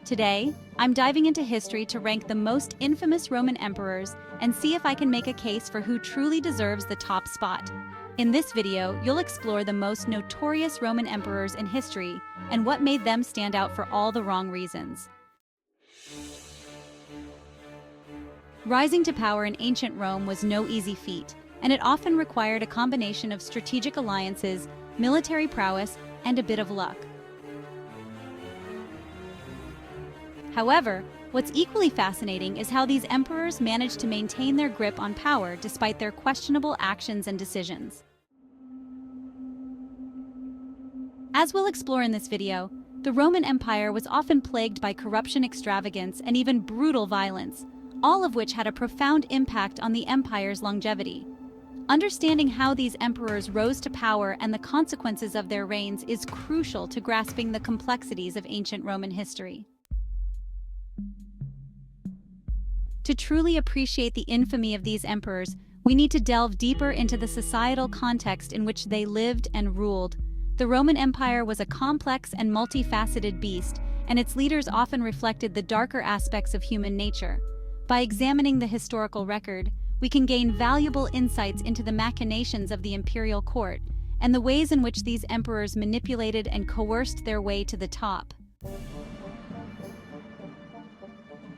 Today, I'm diving into history to rank the most infamous Roman emperors and see if I can make a case for who truly deserves the top spot. In this video, you'll explore the most notorious Roman emperors in history and what made them stand out for all the wrong reasons. Rising to power in ancient Rome was no easy feat, and it often required a combination of strategic alliances, military prowess, and a bit of luck. However, what's equally fascinating is how these emperors managed to maintain their grip on power despite their questionable actions and decisions. As we'll explore in this video, the Roman Empire was often plagued by corruption, extravagance, and even brutal violence, all of which had a profound impact on the empire's longevity. Understanding how these emperors rose to power and the consequences of their reigns is crucial to grasping the complexities of ancient Roman history. To truly appreciate the infamy of these emperors, we need to delve deeper into the societal context in which they lived and ruled. The Roman Empire was a complex and multifaceted beast, and its leaders often reflected the darker aspects of human nature. By examining the historical record, we can gain valuable insights into the machinations of the imperial court and the ways in which these emperors manipulated and coerced their way to the top.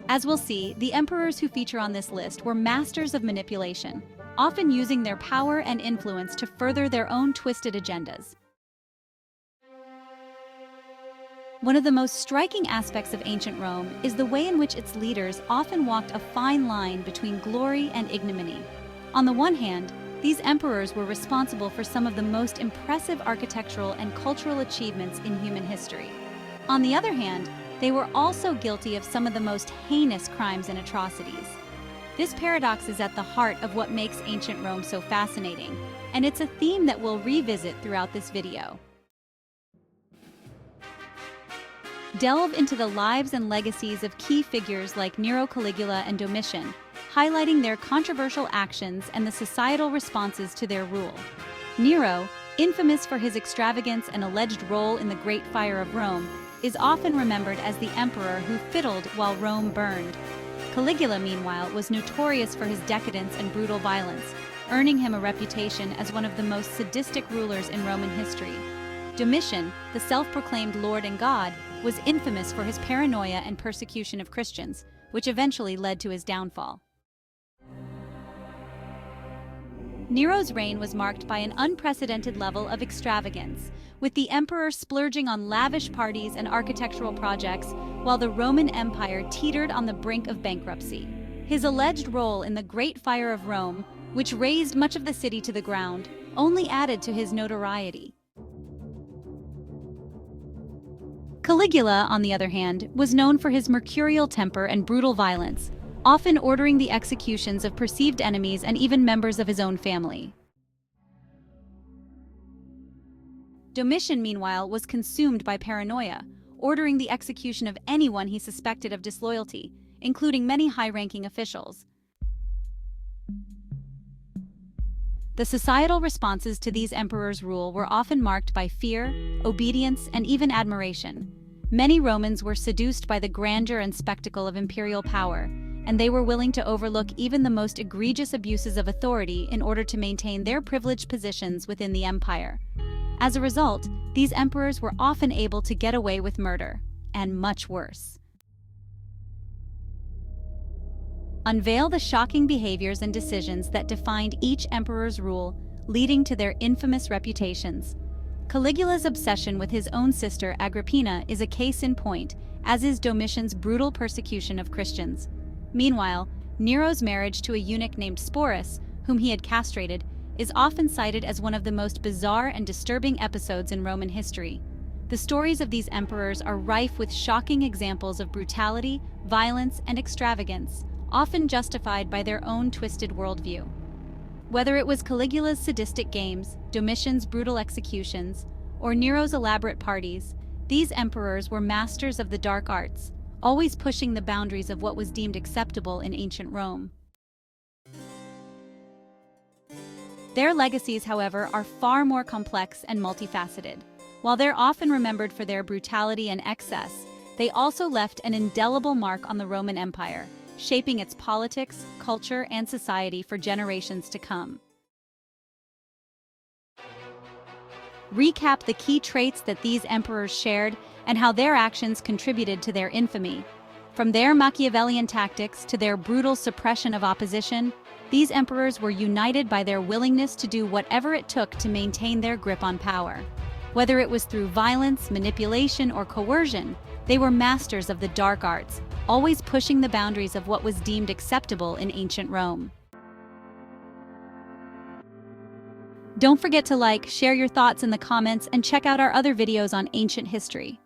As we'll see, the emperors who feature on this list were masters of manipulation, often using their power and influence to further their own twisted agendas. One of the most striking aspects of ancient Rome is the way in which its leaders often walked a fine line between glory and ignominy. On the one hand, these emperors were responsible for some of the most impressive architectural and cultural achievements in human history. On the other hand, they were also guilty of some of the most heinous crimes and atrocities. This paradox is at the heart of what makes ancient Rome so fascinating, and it's a theme that we'll revisit throughout this video. Delve into the lives and legacies of key figures like Nero, Caligula, and Domitian, highlighting their controversial actions and the societal responses to their rule. Nero, infamous for his extravagance and alleged role in the Great Fire of Rome, is often remembered as the emperor who fiddled while Rome burned. Caligula, meanwhile, was notorious for his decadence and brutal violence, earning him a reputation as one of the most sadistic rulers in Roman history. Domitian, the self-proclaimed Lord and God, was infamous for his paranoia and persecution of Christians, which eventually led to his downfall. Nero's reign was marked by an unprecedented level of extravagance, with the emperor splurging on lavish parties and architectural projects, while the Roman Empire teetered on the brink of bankruptcy. His alleged role in the Great Fire of Rome, which razed much of the city to the ground, only added to his notoriety. Caligula, on the other hand, was known for his mercurial temper and brutal violence, often ordering the executions of perceived enemies and even members of his own family. Domitian, meanwhile, was consumed by paranoia, ordering the execution of anyone he suspected of disloyalty, including many high-ranking officials. The societal responses to these emperors' rule were often marked by fear, obedience, and even admiration. Many Romans were seduced by the grandeur and spectacle of imperial power, and they were willing to overlook even the most egregious abuses of authority in order to maintain their privileged positions within the empire. As a result, these emperors were often able to get away with murder, and much worse. Unveil the shocking behaviors and decisions that defined each emperor's rule, leading to their infamous reputations. Caligula's obsession with his own sister Agrippina is a case in point, as is Domitian's brutal persecution of Christians. Meanwhile, Nero's marriage to a eunuch named Sporus, whom he had castrated, is often cited as one of the most bizarre and disturbing episodes in Roman history. The stories of these emperors are rife with shocking examples of brutality, violence, and extravagance, often justified by their own twisted worldview. Whether it was Caligula's sadistic games, Domitian's brutal executions, or Nero's elaborate parties, these emperors were masters of the dark arts, always pushing the boundaries of what was deemed acceptable in ancient Rome. Their legacies, however, are far more complex and multifaceted. While they're often remembered for their brutality and excess, they also left an indelible mark on the Roman Empire, shaping its politics, culture, and society for generations to come. Recap the key traits that these emperors shared and how their actions contributed to their infamy. From their Machiavellian tactics to their brutal suppression of opposition, these emperors were united by their willingness to do whatever it took to maintain their grip on power. Whether it was through violence, manipulation, or coercion, they were masters of the dark arts, always pushing the boundaries of what was deemed acceptable in ancient Rome. Don't forget to like, share your thoughts in the comments, and check out our other videos on ancient history.